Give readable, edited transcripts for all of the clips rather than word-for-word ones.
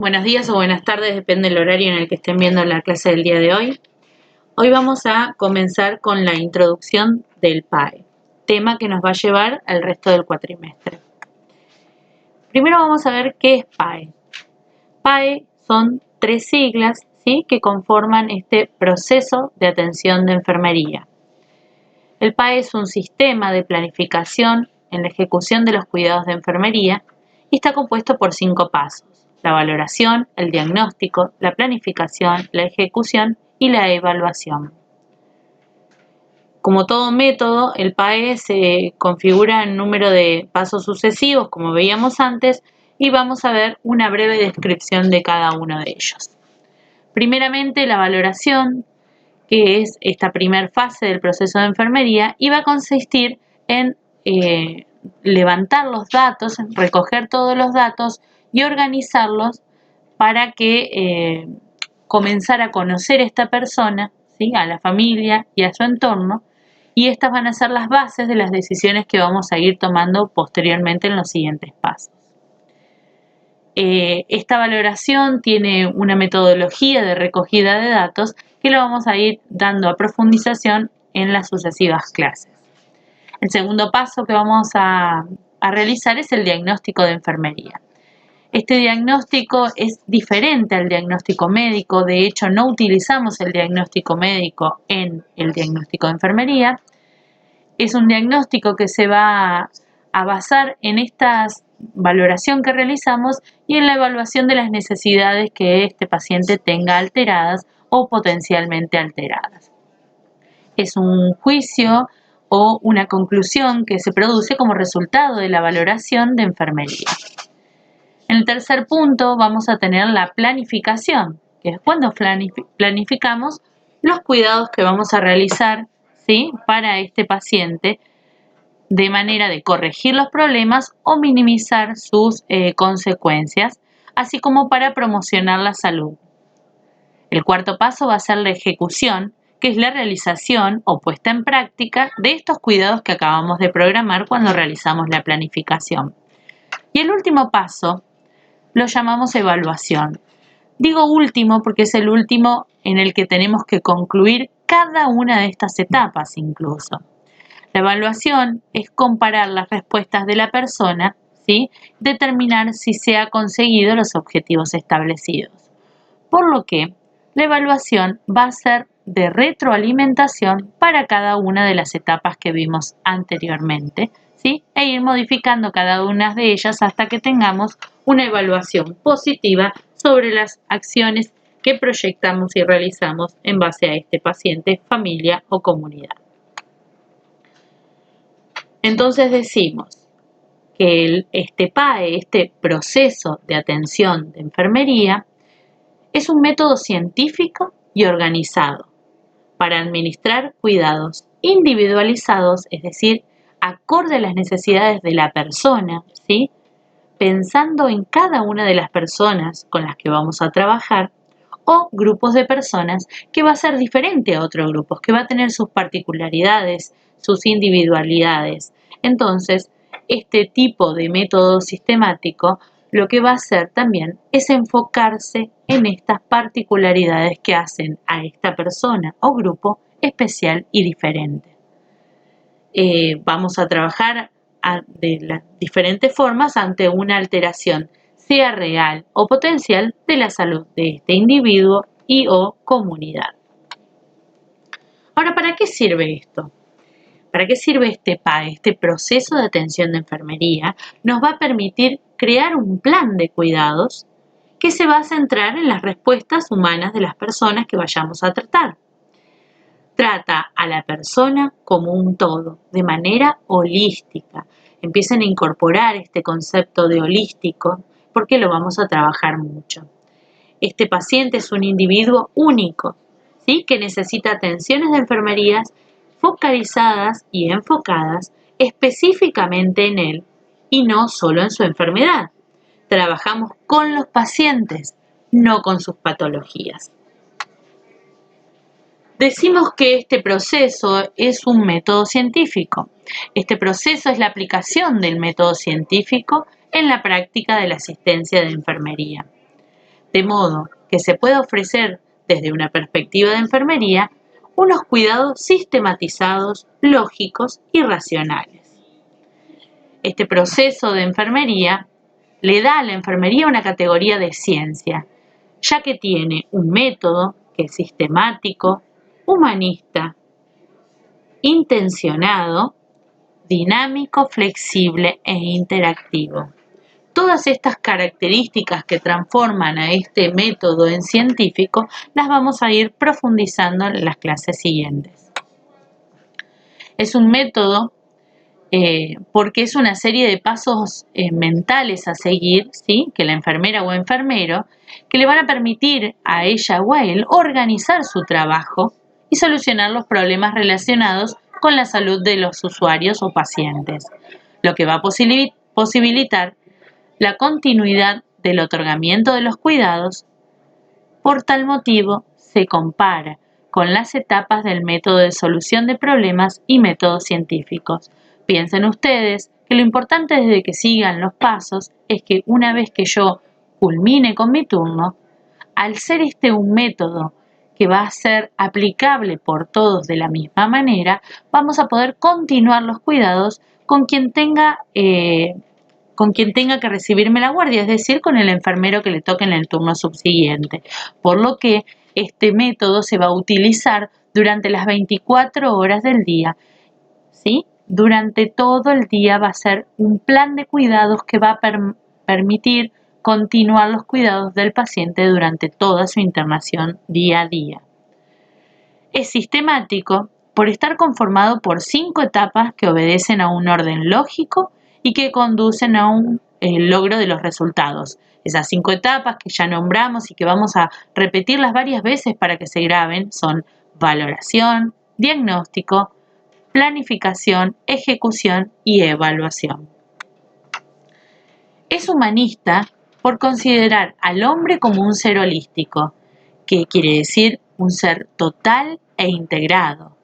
Buenos días o buenas tardes, depende del horario en el que estén viendo la clase del día de hoy. Hoy vamos a comenzar con la introducción del PAE, tema que nos va a llevar al resto del cuatrimestre. Primero vamos a ver qué es PAE. PAE son 3 siglas, ¿sí?, que conforman este proceso de atención de enfermería. El PAE es un sistema de planificación en la ejecución de los cuidados de enfermería y está compuesto por 5 pasos: la valoración, el diagnóstico, la planificación, la ejecución y la evaluación. Como todo método, el PAE se configura en número de pasos sucesivos, como veíamos antes, y vamos a ver una breve descripción de cada uno de ellos. Primeramente, la valoración, que es esta primera fase del proceso de enfermería, y va a consistir en levantar los datos, recoger todos los datos y organizarlos para que comenzar a conocer a esta persona, ¿sí?, a la familia y a su entorno, y estas van a ser las bases de las decisiones que vamos a ir tomando posteriormente en los siguientes pasos. Esta valoración tiene una metodología de recogida de datos que lo vamos a ir dando a profundización en las sucesivas clases. El segundo paso que vamos a realizar es el diagnóstico de enfermería. Este diagnóstico es diferente al diagnóstico médico, de hecho no utilizamos el diagnóstico médico en el diagnóstico de enfermería. Es un diagnóstico que se va a basar en esta valoración que realizamos y en la evaluación de las necesidades que este paciente tenga alteradas o potencialmente alteradas. Es un juicio o una conclusión que se produce como resultado de la valoración de enfermería. En el tercer punto vamos a tener la planificación, que es cuando planificamos los cuidados que vamos a realizar, ¿sí?, para este paciente, de manera de corregir los problemas o minimizar sus consecuencias, así como para promocionar la salud. El cuarto paso va a ser la ejecución, que es la realización o puesta en práctica de estos cuidados que acabamos de programar cuando realizamos la planificación. Y el último paso lo llamamos evaluación. Digo último porque es el último en el que tenemos que concluir cada una de estas etapas incluso. La evaluación es comparar las respuestas de la persona, ¿sí?, determinar si se han conseguido los objetivos establecidos. Por lo que la evaluación va a ser de retroalimentación para cada una de las etapas que vimos anteriormente, ¿sí?, e ir modificando cada una de ellas hasta que tengamos una evaluación positiva sobre las acciones que proyectamos y realizamos en base a este paciente, familia o comunidad. Entonces decimos que este PAE, este proceso de atención de enfermería, es un método científico y organizado para administrar cuidados individualizados, es decir, acorde a las necesidades de la persona, ¿sí?, pensando en cada una de las personas con las que vamos a trabajar, o grupos de personas que va a ser diferente a otros grupos, que va a tener sus particularidades, sus individualidades. Entonces, este tipo de método sistemático lo que va a hacer también es enfocarse en estas particularidades que hacen a esta persona o grupo especial y diferente. Vamos a trabajar de las diferentes formas ante una alteración, sea real o potencial, de la salud de este individuo y o comunidad. Ahora, ¿para qué sirve esto? ¿Para qué sirve este PAE? Este proceso de atención de enfermería nos va a permitir crear un plan de cuidados que se va a centrar en las respuestas humanas de las personas que vayamos a tratar. Trata a la persona como un todo, de manera holística. Empiecen a incorporar este concepto de holístico porque lo vamos a trabajar mucho. Este paciente es un individuo único, ¿sí?, que necesita atenciones de enfermería focalizadas y enfocadas específicamente en él y no solo en su enfermedad. Trabajamos con los pacientes, no con sus patologías. Decimos que este proceso es un método científico. Este proceso es la aplicación del método científico en la práctica de la asistencia de enfermería. de modo que se pueda ofrecer desde una perspectiva de enfermería unos cuidados sistematizados, lógicos y racionales. Este proceso de enfermería le da a la enfermería una categoría de ciencia, ya que tiene un método que es sistemático, humanista, intencionado, dinámico, flexible e interactivo. Todas estas características que transforman a este método en científico las vamos a ir profundizando en las clases siguientes. Es un método porque es una serie de pasos mentales a seguir, ¿sí? Que la enfermera o enfermero, que le van a permitir a ella o a él organizar su trabajo y solucionar los problemas relacionados con la salud de los usuarios o pacientes, lo que va a posibilitar la continuidad del otorgamiento de los cuidados. Por tal motivo, se compara con las etapas del método de solución de problemas y métodos científicos. Piensen ustedes que lo importante desde que sigan los pasos es que una vez que yo culmine con mi turno, al ser este un método que va a ser aplicable por todos de la misma manera, vamos a poder continuar los cuidados con quien tenga que recibirme la guardia, es decir, con el enfermero que le toque en el turno subsiguiente. Por lo que este método se va a utilizar durante las 24 horas del día, ¿sí? Durante todo el día va a ser un plan de cuidados que va a permitir continuar los cuidados del paciente durante toda su internación día a día. Es sistemático por estar conformado por 5 etapas que obedecen a un orden lógico y que conducen a un logro de los resultados. Esas 5 etapas que ya nombramos y que vamos a repetirlas varias veces para que se graben son valoración, diagnóstico, planificación, ejecución y evaluación. Es humanista por considerar al hombre como un ser holístico, que quiere decir un ser total e integrado,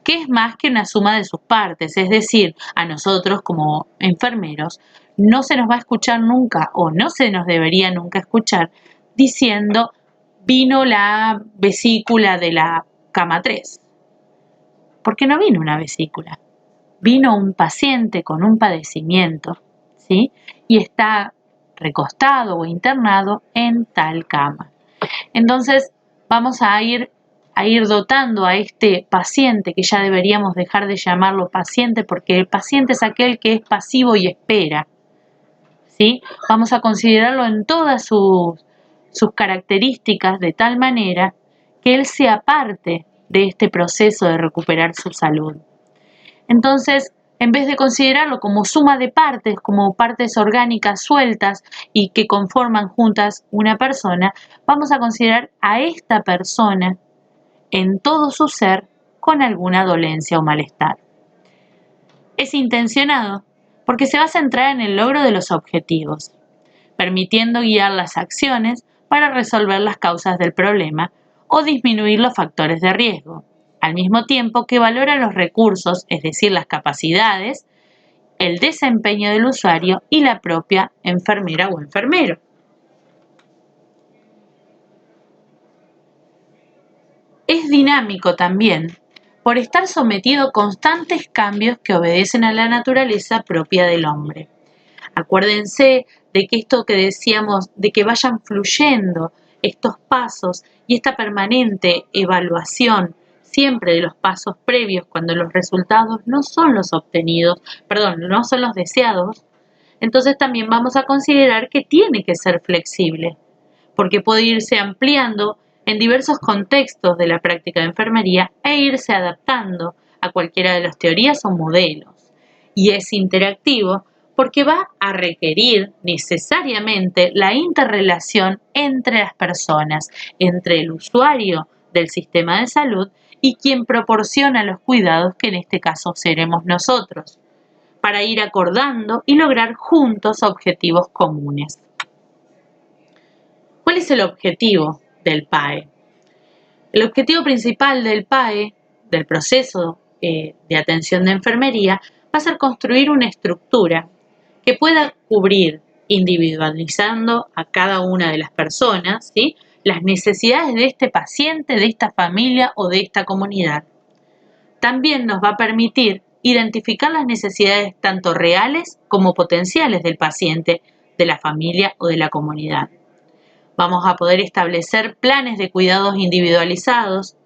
que es más que una suma de sus partes, es decir, a nosotros como enfermeros no se nos va a escuchar nunca o no se nos debería nunca escuchar diciendo vino la vesícula de la cama 3, porque no vino una vesícula, vino un paciente con un padecimiento, ¿sí? Y está recostado o internado en tal cama. Entonces vamos a ir dotando a este paciente, que ya deberíamos dejar de llamarlo paciente, porque el paciente es aquel que es pasivo y espera, ¿sí? Vamos a considerarlo en todas sus características de tal manera que él sea parte de este proceso de recuperar su salud. Entonces, en vez de considerarlo como suma de partes, como partes orgánicas sueltas y que conforman juntas una persona, vamos a considerar a esta persona en todo su ser con alguna dolencia o malestar. Es intencionado porque se va a centrar en el logro de los objetivos, permitiendo guiar las acciones para resolver las causas del problema o disminuir los factores de riesgo, al mismo tiempo que valora los recursos, es decir, las capacidades, el desempeño del usuario y la propia enfermera o enfermero. Es dinámico también, por estar sometido a constantes cambios que obedecen a la naturaleza propia del hombre. Acuérdense de que esto que decíamos, de que vayan fluyendo estos pasos y esta permanente evaluación siempre de los pasos previos cuando los resultados no son los obtenidos, no son los deseados, entonces también vamos a considerar que tiene que ser flexible, porque puede irse ampliando en diversos contextos de la práctica de enfermería e irse adaptando a cualquiera de las teorías o modelos. Y es interactivo porque va a requerir necesariamente la interrelación entre las personas, entre el usuario del sistema de salud y quien proporciona los cuidados, que en este caso seremos nosotros, para ir acordando y lograr juntos objetivos comunes. ¿Cuál es el objetivo del PAE? El objetivo principal del PAE, del proceso de atención de enfermería, va a ser construir una estructura que pueda cubrir individualizando a cada una de las personas, ¿sí?, las necesidades de este paciente, de esta familia o de esta comunidad. También nos va a permitir identificar las necesidades tanto reales como potenciales del paciente, de la familia o de la comunidad. Vamos a poder establecer planes de cuidados individualizados,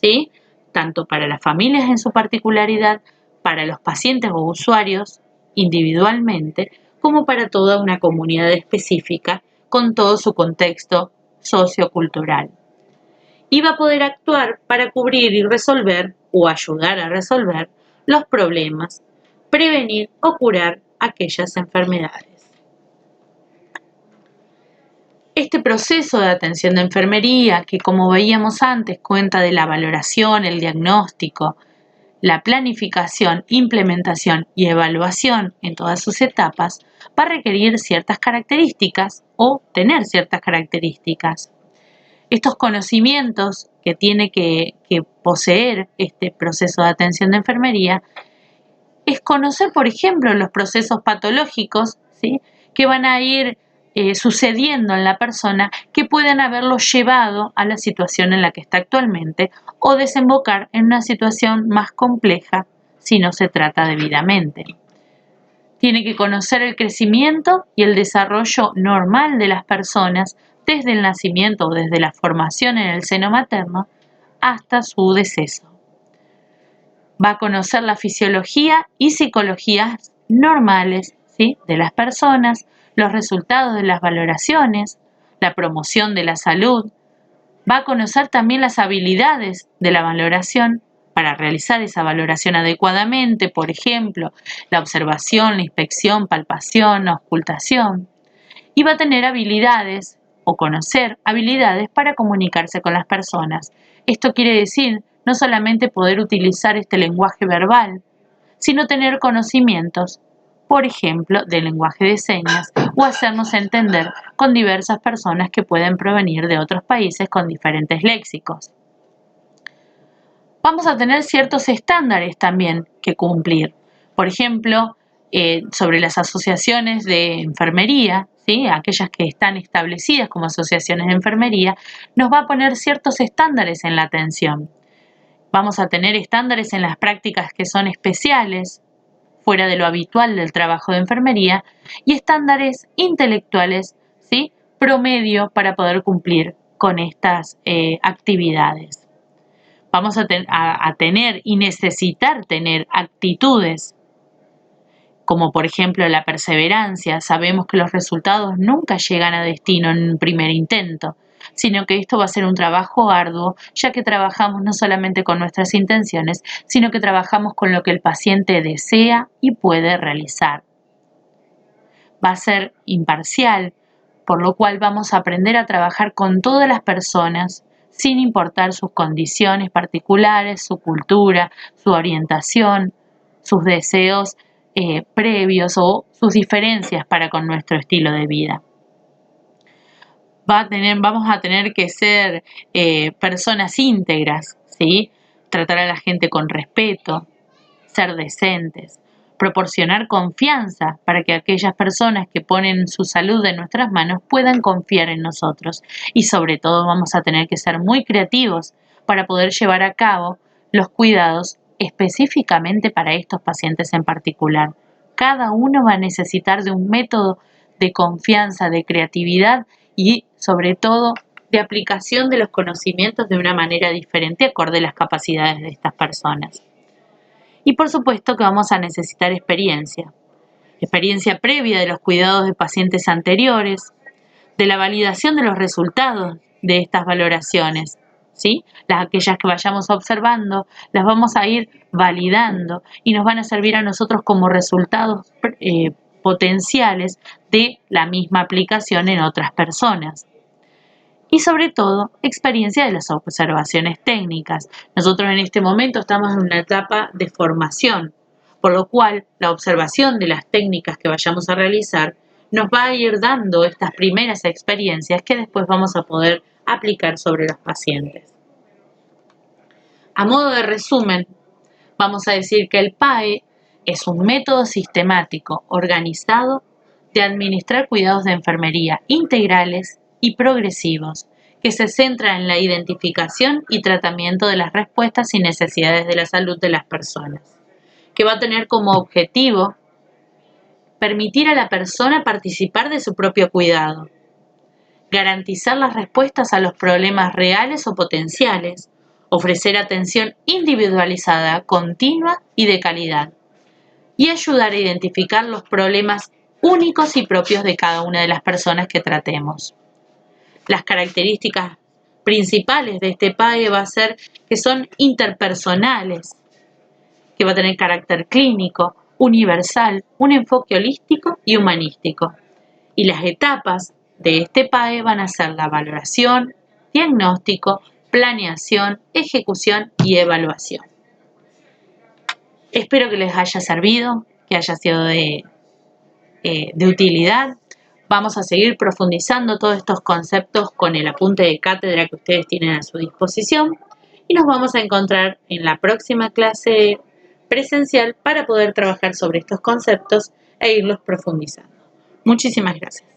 ¿sí?, tanto para las familias en su particularidad, para los pacientes o usuarios individualmente, como para toda una comunidad específica con todo su contexto sociocultural. Y va a poder actuar para cubrir y resolver o ayudar a resolver los problemas, prevenir o curar aquellas enfermedades. Este proceso de atención de enfermería, que como veíamos antes cuenta de la valoración, el diagnóstico, la planificación, implementación y evaluación en todas sus etapas, va a requerir ciertas características o tener ciertas características. Estos conocimientos que tiene que poseer este proceso de atención de enfermería es conocer, por ejemplo, los procesos patológicos, ¿sí?, que van a ir sucediendo en la persona, que pueden haberlo llevado a la situación en la que está actualmente o desembocar en una situación más compleja si no se trata debidamente. Tiene que conocer el crecimiento y el desarrollo normal de las personas desde el nacimiento o desde la formación en el seno materno hasta su deceso. Va a conocer la fisiología y psicologías normales, ¿sí?, de las personas, los resultados de las valoraciones, la promoción de la salud. Va a conocer también las habilidades de la valoración para realizar esa valoración adecuadamente, por ejemplo, la observación, la inspección, palpación, la auscultación. Y va a tener habilidades o conocer habilidades para comunicarse con las personas. Esto quiere decir no solamente poder utilizar este lenguaje verbal, sino tener conocimientos, por ejemplo, del lenguaje de señas o hacernos entender con diversas personas que pueden provenir de otros países con diferentes léxicos. Vamos a tener ciertos estándares también que cumplir. Por ejemplo, sobre las asociaciones de enfermería, ¿sí?, aquellas que están establecidas como asociaciones de enfermería, nos va a poner ciertos estándares en la atención. Vamos a tener estándares en las prácticas que son especiales, fuera de lo habitual del trabajo de enfermería, y estándares intelectuales, ¿sí?, promedio para poder cumplir con estas actividades. Vamos a tener y necesitar tener actitudes, como por ejemplo la perseverancia. Sabemos que los resultados nunca llegan a destino en un primer intento, sino que esto va a ser un trabajo arduo, ya que trabajamos no solamente con nuestras intenciones, sino que trabajamos con lo que el paciente desea y puede realizar. Va a ser imparcial, por lo cual vamos a aprender a trabajar con todas las personas, sin importar sus condiciones particulares, su cultura, su orientación, sus deseos previos o sus diferencias para con nuestro estilo de vida. Vamos a tener que ser personas íntegras, ¿sí?, tratar a la gente con respeto, ser decentes, proporcionar confianza para que aquellas personas que ponen su salud en nuestras manos puedan confiar en nosotros. Y sobre todo vamos a tener que ser muy creativos para poder llevar a cabo los cuidados específicamente para estos pacientes en particular. Cada uno va a necesitar de un método de confianza, de creatividad y sobre todo de aplicación de los conocimientos de una manera diferente acorde a las capacidades de estas personas. Y por supuesto que vamos a necesitar experiencia previa de los cuidados de pacientes anteriores, de la validación de los resultados de estas valoraciones, ¿sí? Aquellas que vayamos observando, las vamos a ir validando y nos van a servir a nosotros como resultados potenciales de la misma aplicación en otras personas. Y sobre todo, experiencia de las observaciones técnicas. Nosotros en este momento estamos en una etapa de formación, por lo cual la observación de las técnicas que vayamos a realizar nos va a ir dando estas primeras experiencias que después vamos a poder aplicar sobre los pacientes. A modo de resumen, vamos a decir que el PAE es un método sistemático, organizado, de administrar cuidados de enfermería integrales y progresivos, que se centran en la identificación y tratamiento de las respuestas y necesidades de la salud de las personas, que va a tener como objetivo permitir a la persona participar de su propio cuidado, garantizar las respuestas a los problemas reales o potenciales, ofrecer atención individualizada, continua y de calidad, y ayudar a identificar los problemas únicos y propios de cada una de las personas que tratemos. Las características principales de este PAE va a ser que son interpersonales, que va a tener carácter clínico, universal, un enfoque holístico y humanístico. Y las etapas de este PAE van a ser la valoración, diagnóstico, planeación, ejecución y evaluación. Espero que les haya servido, que haya sido de utilidad. Vamos a seguir profundizando todos estos conceptos con el apunte de cátedra que ustedes tienen a su disposición y nos vamos a encontrar en la próxima clase presencial para poder trabajar sobre estos conceptos e irlos profundizando. Muchísimas gracias.